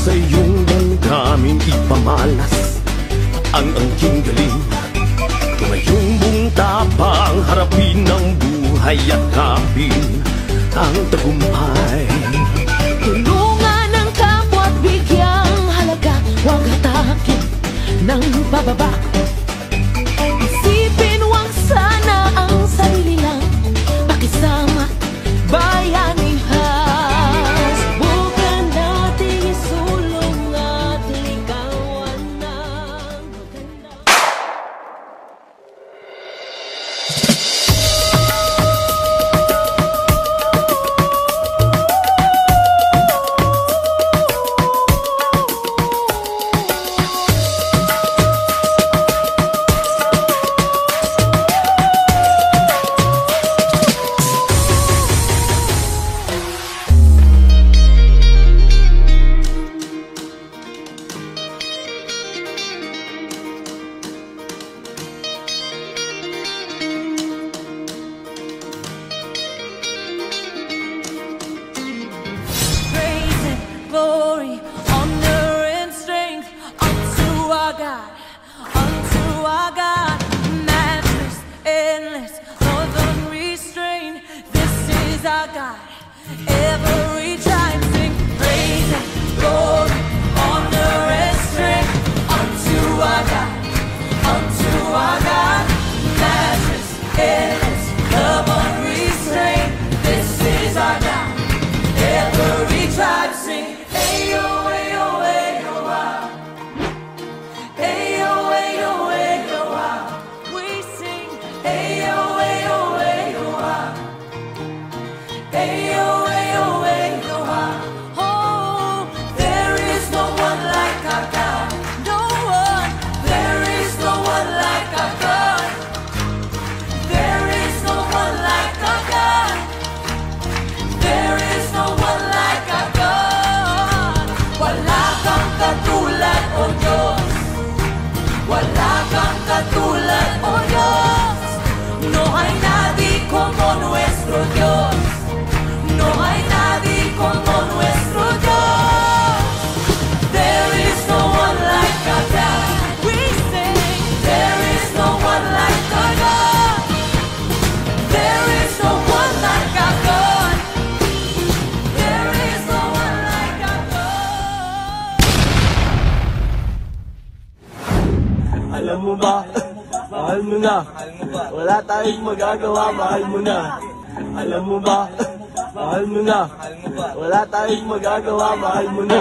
Sa iyong damdamin ipamalas ang angking galing. Ngayong buong tapang harapin ang buhay at kapin ang tagumpay. Tulungan ang kapwa at bigyang halaga, huwag hatakin ng pababa. Isipin huwag sana ang sarili lang, pakisama bayanihan. Glory, honor, and strength unto our God, matchless, endless, more than restrained. This is our God. Every tribe sing praise and glory, honor, and strength unto our God, matchless, endless, love unrestrained. This is our God. Every tribe sing. Alam mo ba, mahal mo na. Wala tayong magagawa, mahal mo na. Alam mo ba, mahal mo na. Wala tayong magagawa, mahal mo na.